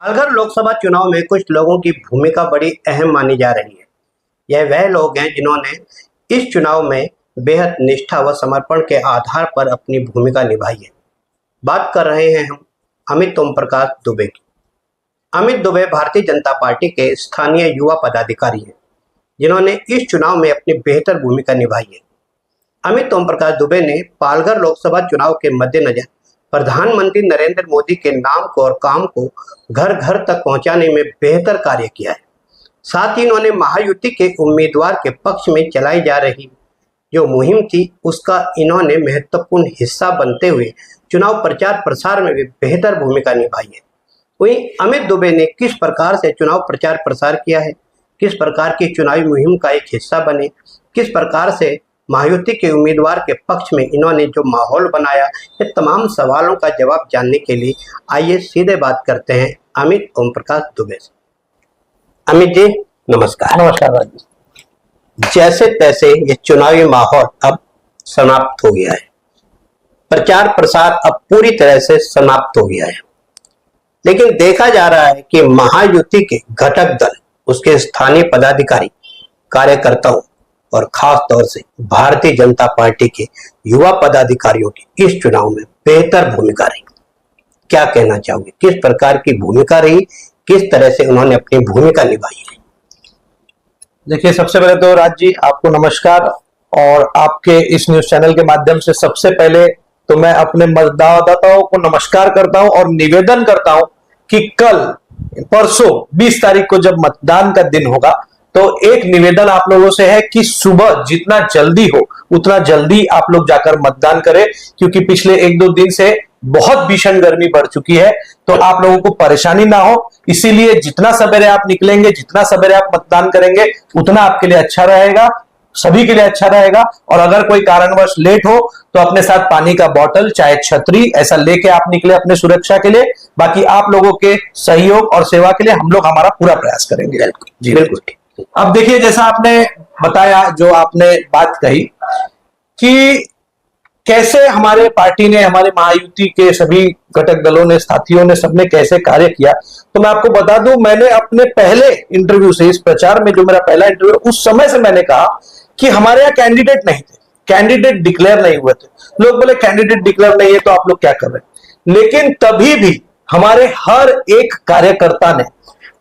पालघर लोकसभा चुनाव में कुछ लोगों की भूमिका बड़ी अहम मानी जा रही है। यह वह लोग हैं जिन्होंने इस चुनाव में बेहद निष्ठा व समर्पण के आधार पर अपनी भूमिका निभाई है। बात कर रहे हैं हम अमित ओम प्रकाश दुबे की। अमित दुबे भारतीय जनता पार्टी के स्थानीय युवा पदाधिकारी हैं, जिन्होंने इस चुनाव में अपनी बेहतर भूमिका निभाई है। अमित ओम प्रकाश दुबे ने पालघर लोकसभा चुनाव के मद्देनजर प्रधानमंत्री नरेंद्र मोदी के नाम को और काम को घर घर तक पहुंचाने में बेहतर कार्य किया है। साथ ही इन्होंने महायुति के उम्मीदवार के पक्ष में चलाई जा रही जो मुहिम थी, उसका इन्होंने महत्वपूर्ण हिस्सा बनते हुए चुनाव प्रचार प्रसार में भी बेहतर भूमिका निभाई है। वहीं अमित दुबे ने किस प्रकार से चुनाव प्रचार प्रसार किया है, किस प्रकार की चुनावी मुहिम का एक हिस्सा बने, किस प्रकार से महायुति के उम्मीदवार के पक्ष में इन्होंने जो माहौल बनाया, ये तमाम सवालों का जवाब जानने के लिए आइए सीधे बात करते हैं अमित ओम प्रकाश दुबे से। अमित जी नमस्कार। नमस्कार राजू। जैसे तैसे ये चुनावी माहौल अब समाप्त हो गया है, प्रचार प्रसार अब पूरी तरह से समाप्त हो गया है, लेकिन देखा जा रहा है कि महायुति के घटक दल, उसके स्थानीय पदाधिकारी, कार्यकर्ताओं और खास तौर से भारतीय जनता पार्टी के युवा पदाधिकारियों की इस चुनाव में बेहतर भूमिका रही। क्या कहना चाहोगे, किस प्रकार की भूमिका रही, किस तरह से उन्होंने अपनी भूमिका निभाई है? देखिए, सबसे पहले तो राज जी आपको नमस्कार, और आपके इस न्यूज चैनल के माध्यम से सबसे पहले तो मैं अपने मतदाताओं को नमस्कार करता हूं और निवेदन करता हूं कि कल परसों 20 तारीख को जब मतदान का दिन होगा, तो एक निवेदन आप लोगों से है कि सुबह जितना जल्दी हो उतना जल्दी आप लोग जाकर मतदान करें, क्योंकि पिछले 1-2 दिन से बहुत भीषण गर्मी बढ़ चुकी है, तो आप लोगों को परेशानी ना हो, इसीलिए जितना सवेरे आप निकलेंगे, जितना सवेरे आप मतदान करेंगे, उतना आपके लिए अच्छा रहेगा, सभी के लिए अच्छा रहेगा। और अगर कोई कारणवश लेट हो तो अपने साथ पानी का बोतल, चाहे छतरी, ऐसा लेके आप निकले अपने सुरक्षा के लिए। बाकी आप लोगों के सहयोग और सेवा के लिए हम लोग हमारा पूरा प्रयास करेंगे। जी बिल्कुल। अब देखिए, जैसा आपने बताया, जो आपने बात कही कि कैसे हमारे पार्टी ने, हमारे महायुति के सभी घटक दलों ने, साथियों ने, सबने कैसे कार्य किया, तो मैं आपको बता दूं, मैंने अपने पहले इंटरव्यू से, इस प्रचार में जो मेरा पहला इंटरव्यू, उस समय से मैंने कहा कि हमारे यहाँ कैंडिडेट नहीं थे, कैंडिडेट डिक्लेयर नहीं हुए थे। लोग बोले कैंडिडेट डिक्लेयर नहीं है तो आप लोग क्या कर रहे हैं, लेकिन तभी भी हमारे हर एक कार्यकर्ता ने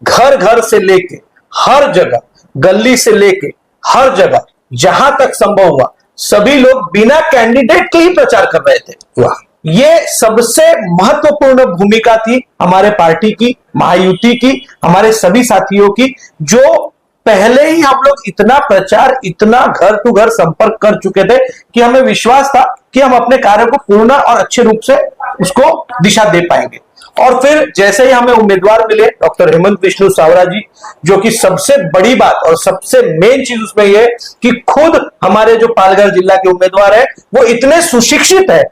घर घर से लेके हर जगह, गली से लेके हर जगह, जहां तक संभव हुआ, सभी लोग बिना कैंडिडेट के ही प्रचार कर रहे थे। वाह, ये सबसे महत्वपूर्ण भूमिका थी हमारे पार्टी की, महायुति की, हमारे सभी साथियों की, जो पहले ही हम लोग इतना प्रचार, इतना घर टू घर संपर्क कर चुके थे कि हमें विश्वास था कि हम अपने कार्य को पूर्ण और अच्छे रूप से उसको दिशा दे पाएंगे। और फिर जैसे ही हमें उम्मीदवार मिले डॉक्टर हेमंत विष्णु सावरा जी, जो कि सबसे बड़ी बात और सबसे मेन चीज उसमें यह कि खुद हमारे जो पालघर जिला के उम्मीदवार है वो इतने सुशिक्षित है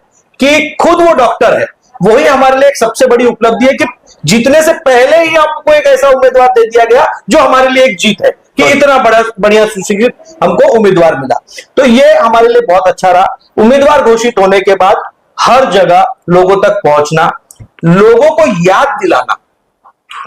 कि खुद वो डॉक्टर है। वही हमारे लिए एक सबसे बड़ी उपलब्धि है कि जीतने से पहले ही हमको एक ऐसा उम्मीदवार दे दिया गया जो हमारे लिए एक जीत है कि इतना बड़ा बढ़िया सुशिक्षित हमको उम्मीदवार मिला। तो ये हमारे लिए बहुत अच्छा रहा। उम्मीदवार घोषित होने के बाद हर जगह लोगों तक पहुंचना, लोगों को याद दिलाना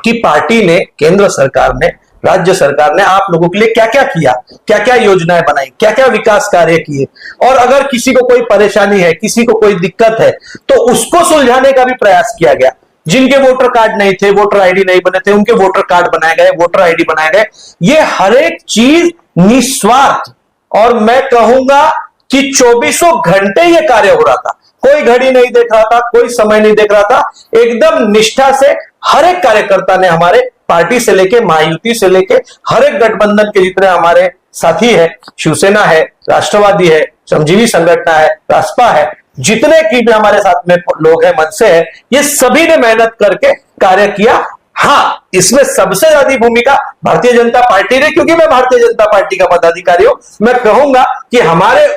कि पार्टी ने, केंद्र सरकार ने, राज्य सरकार ने आप लोगों के लिए क्या क्या किया, क्या क्या योजनाएं बनाई, क्या क्या विकास कार्य किए, और अगर किसी को कोई परेशानी है, किसी को कोई दिक्कत है, तो उसको सुलझाने का भी प्रयास किया गया। जिनके वोटर कार्ड नहीं थे, वोटर आईडी नहीं बने थे, उनके वोटर कार्ड बनाए गए, वोटर आईडी बनाए गए। ये हर एक चीज निस्वार्थ, और मैं कहूंगा कि 24 घंटे ये कार्य हो रहा था। कोई घड़ी नहीं देख रहा था, कोई समय नहीं देख रहा था, एकदम निष्ठा से हर एक कार्यकर्ता ने, हमारे पार्टी से लेके, महायुति से लेके, हर एक गठबंधन के जितने हमारे साथी है, शिवसेना है, राष्ट्रवादी है, श्रमजीवी संगठन है, रासपा है, जितने की भी हमारे साथ में लोग हैं, मनसे है, ये सभी ने मेहनत करके कार्य किया। हाँ, इसमें सबसे ज्यादा भूमिका भारतीय जनता पार्टी ने, क्योंकि मैं भारतीय जनता पार्टी का पदाधिकारी हूं। मैं कहूंगा कि हमारे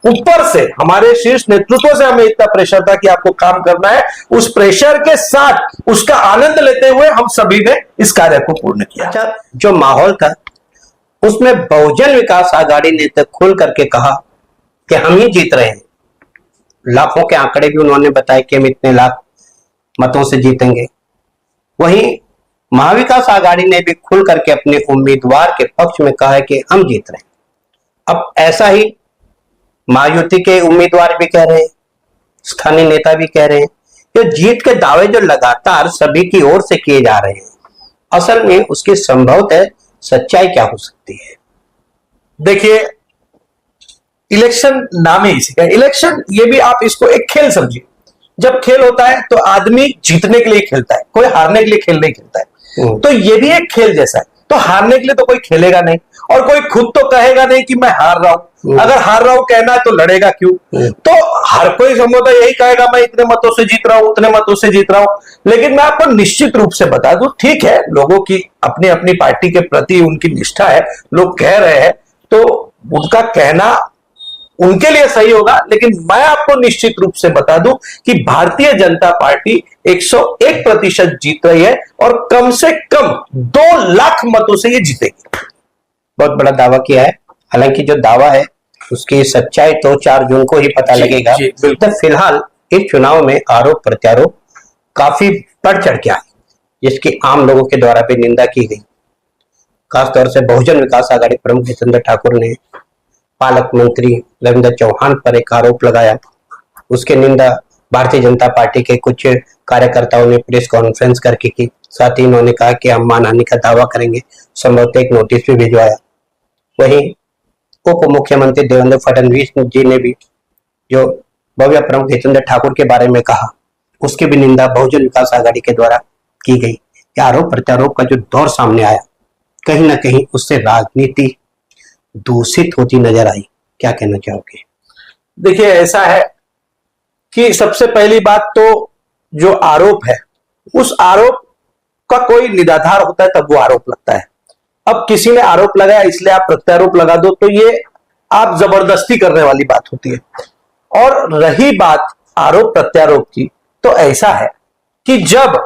ऊपर से, हमारे शीर्ष नेतृत्व से हमें इतना प्रेशर था कि आपको काम करना है। उस प्रेशर के साथ उसका आनंद लेते हुए हम सभी ने इस कार्य को पूर्ण किया। अच्छा, जो माहौल था उसमें बहुजन विकास आघाड़ी ने तो खुल करके कहा कि हम ही जीत रहे हैं। लाखों के आंकड़े भी उन्होंने बताए कि हम इतने लाख मतों से जीतेंगे। वहीं महाविकास आघाड़ी ने भी खुल करके अपने उम्मीदवार के पक्ष में कहा है कि हम जीत रहे हैं। अब ऐसा ही महायुति के उम्मीदवार भी कह रहे हैं, स्थानीय नेता भी कह रहे हैं। ये जीत के दावे जो लगातार सभी की ओर से किए जा रहे हैं, असल में उसकी संभवतः सच्चाई क्या हो सकती है? देखिए, इलेक्शन नाम ही इसी का, इलेक्शन ये भी आप इसको एक खेल समझिए। जब खेल होता है तो आदमी जीतने के लिए खेलता है, कोई हारने के लिए खेल नहीं खेलता है। तो ये भी एक खेल जैसा है। तो हारने के लिए तो कोई खेलेगा नहीं, और कोई खुद तो कहेगा नहीं कि मैं हार रहा हूं। अगर हार रहा हूं कहना है तो लड़ेगा क्यों? तो हर कोई संभवतः यही कहेगा मैं इतने मतों से जीत रहा हूं, उतने मतों से जीत रहा हूं। लेकिन मैं आपको निश्चित रूप से बता दूं, ठीक है, लोगों की अपनी अपनी पार्टी के प्रति उनकी निष्ठा है, लोग कह रहे हैं तो उनका कहना उनके लिए सही होगा। लेकिन मैं आपको निश्चित रूप से बता दूं कि भारतीय जनता पार्टी 101% जीत रही है, और कम से कम 2 लाख मतों से ये जीतेगी। बहुत बड़ा दावा किया है। हालांकि जो दावा है उसकी सच्चाई तो 4 जून को ही पता लगेगा। तो फिलहाल इस चुनाव में आरोप प्रत्यारोप काफी बढ़ चढ़ के आए, जिसकी आम लोगों के द्वारा भी निंदा की गई। खासतौर से बहुजन विकास आघाड़ी प्रमुख जितेंद्र ठाकुर ने पालक मंत्री रविंद्र चौहान पर एक आरोप लगाया। उसकी निंदा भारतीय जनता पार्टी के कुछ कार्यकर्ताओं ने प्रेस कॉन्फ्रेंस करके की। साथ ही उन्होंने कहा कि हम मानहानि का दावा करेंगे, संभवतः एक नोटिस भी भिजवाया। वहीं उप मुख्यमंत्री देवेंद्र फडणवीस जी ने भी जो भव्य प्रमुख जितेंद्र ठाकुर के बारे में कहा, उसकी भी निंदा बहुजन विकास आघाड़ी के द्वारा की गई। आरोप प्रत्यारोप का जो दौर सामने आया, कहीं ना कहीं उससे राजनीति दूषित होती नजर आई। क्या कहना चाहोगे? देखिए, ऐसा है कि सबसे पहली बात तो जो आरोप है, उस आरोप का कोई निराधार होता है तब वो आरोप लगता है। अब किसी ने आरोप लगाया इसलिए आप प्रत्यारोप लगा दो, तो ये आप जबरदस्ती करने वाली बात होती है। और रही बात आरोप प्रत्यारोप की, तो ऐसा है कि जब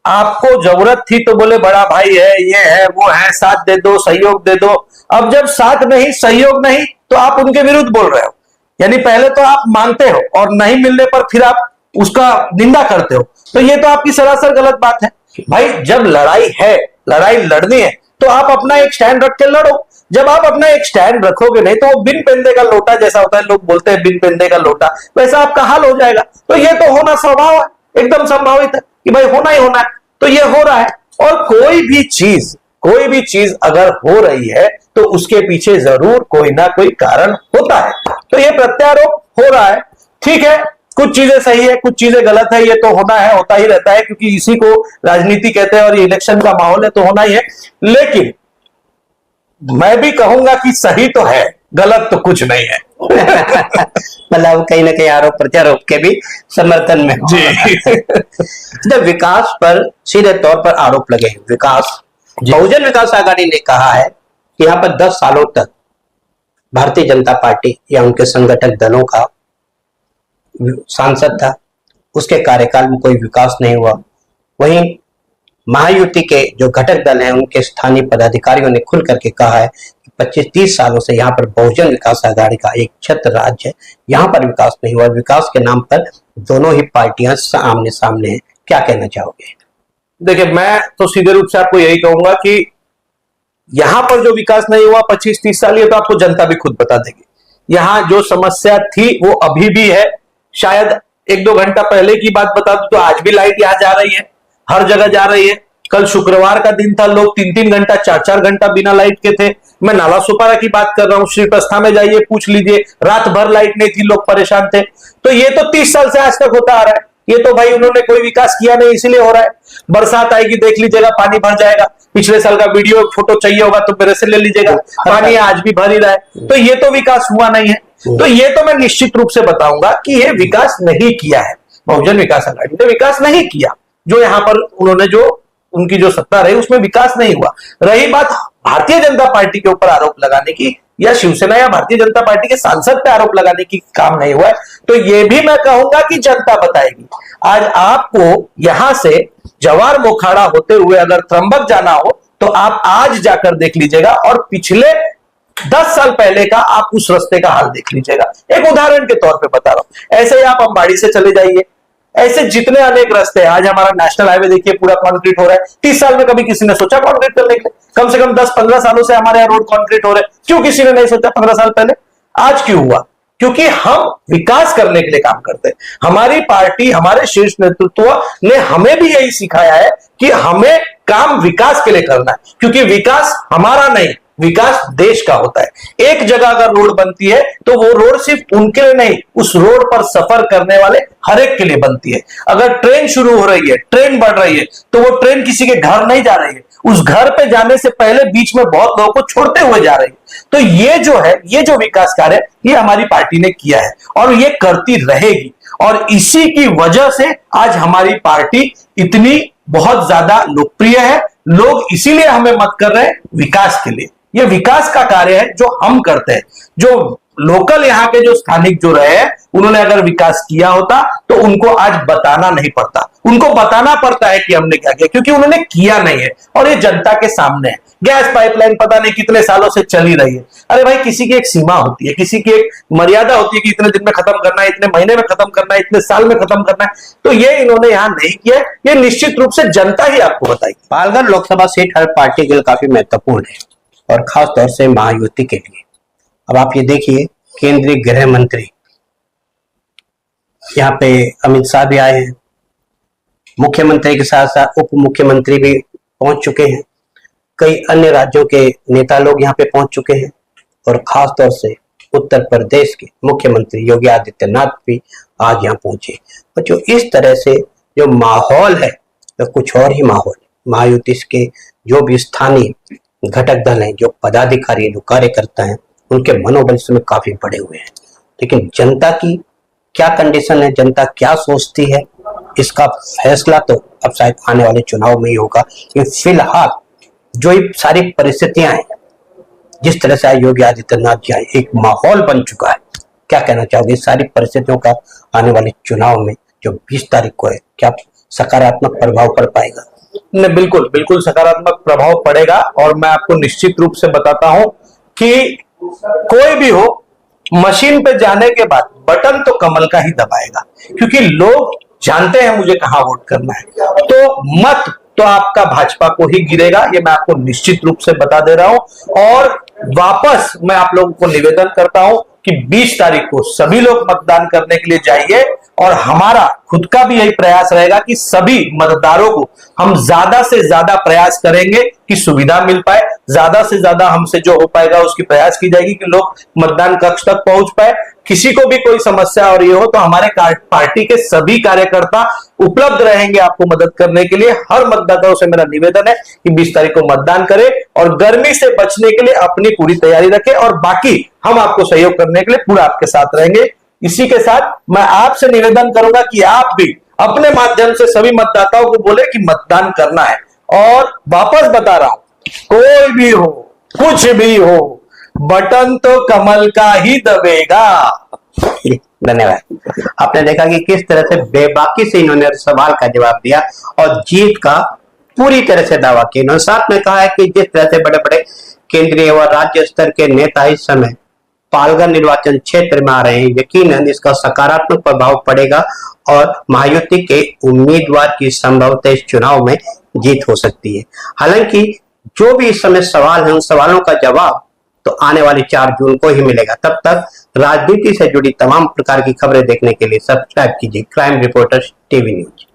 आपको जरूरत थी तो बोले बड़ा भाई है, ये है, वो है, साथ दे दो, सहयोग दे दो। अब जब साथ नहीं, सहयोग नहीं, तो आप उनके विरुद्ध बोल रहे हो। यानी पहले तो आप मानते हो और नहीं मिलने पर फिर आप उसका निंदा करते हो। तो ये तो आपकी सरासर गलत बात है। भाई, जब लड़ाई है, लड़ाई लड़नी है, तो आप अपना एक स्टैंड रख के लड़ो। जब आप अपना एक स्टैंड रखोगे नहीं तो वो बिन पेंदे का लोटा जैसा होता है, लोग बोलते हैं बिन पेंदे का लोटा, वैसा आपका हाल हो जाएगा। तो ये तो होना स्वभाव है, एकदम संभावित है कि भाई होना ही होना है। तो ये हो रहा है। और कोई भी चीज अगर हो रही है तो उसके पीछे जरूर कोई ना कोई कारण होता है। तो ये प्रत्यारोप हो रहा है, ठीक है, कुछ चीजें सही है, कुछ चीजें गलत है, ये तो होना है, होता ही रहता है, क्योंकि इसी को राजनीति कहते हैं और ये इलेक्शन का माहौल है, तो होना ही है। लेकिन मैं भी कहूंगा कि सही तो है, गलत तो कुछ नहीं है। मतलब कहीं ना कहीं आरोप प्रत्यारोप के भी समर्थन में जी। जब विकास पर सीधे तौर पर आरोप लगे हैं, विकास, बहुजन विकास आघाड़ी ने कहा है कि यहाँ पर 10 सालों तक भारतीय जनता पार्टी या उनके संगठक दलों का सांसद था, उसके कार्यकाल में कोई विकास नहीं हुआ। वहीं महायुति के जो घटक दल हैं, उनके स्थानीय पदाधिकारियों ने खुल करके कहा है कि 25-30 सालों से यहाँ पर बहुजन विकास आघाड़ी का एक छत्र राज्य है, यहाँ पर विकास नहीं हुआ। विकास के नाम पर दोनों ही पार्टियां आमने सामने हैं। क्या कहना चाहोगे? देखिए, मैं तो सीधे रूप से आपको यही कहूंगा कि यहां पर जो विकास नहीं हुआ 25-30 साल, ये तो आपको जनता भी खुद बता देगी। यहां जो समस्या थी वो अभी भी है। शायद 1-2 घंटा पहले की बात बता दूं तो आज भी लाइट यहां जा रही है, हर जगह जा रही है। कल शुक्रवार का दिन था, लोग 3-3 घंटा, 4-4 घंटा बिना लाइट के थे। मैं नाला सुपारा की बात कर रहा हूं, श्रीप्रस्था में जाइए, पूछ लीजिए, रात भर लाइट नहीं थी, लोग परेशान थे। तो ये तो 30 साल से आज तक होता आ रहा है। ये तो भाई उन्होंने कोई विकास किया नहीं, इसीलिए हो रहा है। बरसात आएगी, देख लीजिएगा, पानी भर जाएगा। पिछले साल का वीडियो फोटो चाहिए होगा तो मेरे से ले लीजिएगा, पानी आज भी भर ही रहा है। तो ये तो विकास हुआ नहीं है। तो ये तो मैं निश्चित रूप से बताऊंगा कि ये विकास नहीं किया है, बहुजन विकास आघाड़ी ने विकास नहीं किया। जो यहां पर उन्होंने जो उनकी जो सत्ता रही उसमें विकास नहीं हुआ। रही बात भारतीय जनता पार्टी के ऊपर आरोप लगाने की, या शिवसेना या भारतीय जनता पार्टी के सांसद पे आरोप लगाने की काम नहीं हुआ है, तो ये भी मैं कहूंगा कि जनता बताएगी। आज आपको यहां से जवार मोखाड़ा होते हुए अगर त्रंबक जाना हो तो आप आज जाकर देख लीजिएगा, और पिछले 10 साल पहले का आप उस रास्ते का हाल देख लीजिएगा। एक उदाहरण के तौर पे बता रहा हूं। ऐसे ही आप अंबाड़ी से चले जाइए, ऐसे जितने अनेक रास्ते हैं, आज हमारा नेशनल हाईवे देखिए पूरा कंक्रीट हो रहा है। 30 साल में कभी किसी ने सोचा कंक्रीट करने के लिए? कम से कम 10-15 सालों से हमारे यहाँ रोड कंक्रीट हो रहे हैं। क्यों किसी ने नहीं सोचा 15 साल पहले? आज क्यों हुआ? क्योंकि हम विकास करने के लिए काम करते हैं। हमारी पार्टी, हमारे शीर्ष नेतृत्व ने हमें भी यही सिखाया है कि हमें काम विकास के लिए करना है, क्योंकि विकास हमारा नहीं, विकास देश का होता है। एक जगह अगर रोड बनती है तो वो रोड सिर्फ उनके लिए नहीं, उस रोड पर सफर करने वाले हर एक के लिए बनती है। अगर ट्रेन शुरू हो रही है, ट्रेन बढ़ रही है, तो वो ट्रेन किसी के घर नहीं जा रही है, उस घर पे जाने से पहले बीच में बहुत लोगों को छोड़ते हुए जा रही है। तो ये जो है, ये जो विकास कार्य ये हमारी पार्टी ने किया है और ये करती रहेगी। और इसी की वजह से आज हमारी पार्टी इतनी बहुत ज्यादा लोकप्रिय है। लोग इसीलिए हमें मत कर रहे हैं, विकास के लिए। ये विकास का कार्य है जो हम करते हैं। जो लोकल यहाँ के जो स्थानिक जो रहे हैं, उन्होंने अगर विकास किया होता तो उनको आज बताना नहीं पड़ता। उनको बताना पड़ता है कि हमने क्या किया, क्योंकि उन्होंने किया नहीं है और ये जनता के सामने है। गैस पाइपलाइन पता नहीं कितने सालों से चली रही है। अरे भाई, किसी की एक सीमा होती है, किसी की एक मर्यादा होती है कि इतने दिन में खत्म करना है, इतने महीने में खत्म करना है, इतने साल में खत्म करना है। तो ये इन्होंने यहाँ नहीं किया। ये निश्चित रूप से जनता ही आपको बताएगी। पालघर लोकसभा सीट हर पार्टी के लिए काफी महत्वपूर्ण है और खास तौर से महायुति के लिए। अब आप ये देखिए, केंद्रीय गृह मंत्री यहाँ पे अमित शाह भी आए हैं, मुख्यमंत्री के साथ साथ उप मुख्यमंत्री भी पहुंच चुके हैं, कई अन्य राज्यों के नेता लोग यहाँ पे पहुंच चुके हैं और खास तौर से उत्तर प्रदेश के मुख्यमंत्री योगी आदित्यनाथ भी आज यहाँ पहुंचे। और जो इस तरह से जो माहौल है, तो कुछ और ही माहौल है। महायुति के जो भी स्थानीय घटक दल हैं, जो पदाधिकारी, जो कार्यकर्ता हैं, उनके मनोबल इसमें काफी बढ़े हुए हैं। लेकिन जनता की क्या कंडीशन है, जनता क्या सोचती है, इसका फैसला तो अब शायद आने वाले चुनाव में ही होगा। ये फिलहाल जो ये सारी परिस्थितियां हैं, जिस तरह से योगी आदित्यनाथ जी आए, एक माहौल बन चुका है। क्या कहना चाहोगे सारी परिस्थितियों का आने वाले चुनाव में जो 20 तारीख को है, क्या सकारात्मक प्रभाव पड़ पाएगा? नहीं, बिल्कुल बिल्कुल सकारात्मक प्रभाव पड़ेगा। और मैं आपको निश्चित रूप से बताता हूं कि कोई भी हो, मशीन पे जाने के बाद बटन तो कमल का ही दबाएगा, क्योंकि लोग जानते हैं मुझे कहां वोट करना है। तो मत तो आपका भाजपा को ही गिरेगा, ये मैं आपको निश्चित रूप से बता दे रहा हूं। और वापस मैं आप लोगों को निवेदन करता हूं कि 20 तारीख को सभी लोग मतदान करने के लिए जाइए। और हमारा खुद का भी यही प्रयास रहेगा कि सभी मतदारों को हम ज्यादा से ज्यादा प्रयास करेंगे कि सुविधा मिल पाए। ज्यादा से ज्यादा हमसे जो हो पाएगा उसकी प्रयास की जाएगी कि लोग मतदान कक्ष तक पहुंच पाए। किसी को भी कोई समस्या हो रही हो तो हमारे पार्टी के सभी कार्यकर्ता उपलब्ध रहेंगे आपको मदद करने के लिए। हर मतदाताओं से मेरा निवेदन है कि 20 तारीख को मतदान करें और गर्मी से बचने के लिए अपनी पूरी तैयारी रखें, और बाकी हम आपको सहयोग करने के लिए पूरा आपके साथ रहेंगे। इसी के साथ मैं आपसे निवेदन करूंगा कि आप भी अपने माध्यम से सभी मतदाताओं को बोले कि मतदान करना है। और वापस बता रहा हूं, कोई भी हो, कुछ भी हो, बटन तो कमल का ही दबेगा। धन्यवाद। आपने देखा कि किस तरह से बेबाकी से इन्होंने सवाल का जवाब दिया और जीत का पूरी तरह से दावा किया। इन्होंने साथ में कहा है कि जिस तरह से बड़े बड़े केंद्रीय व राज्य स्तर के नेता इस समय पालघर निर्वाचन क्षेत्र में आ रहे हैं, यकीनन इसका सकारात्मक प्रभाव पड़ेगा और महायुति के उम्मीदवार की संभवतः इस चुनाव में जीत हो सकती है। हालांकि जो भी इस समय सवाल है, उन सवालों का जवाब तो आने वाली 4 जून को ही मिलेगा। तब तक राजनीति से जुड़ी तमाम प्रकार की खबरें देखने के लिए सब्सक्राइब कीजिए क्राइम रिपोर्टर्स टीवी न्यूज।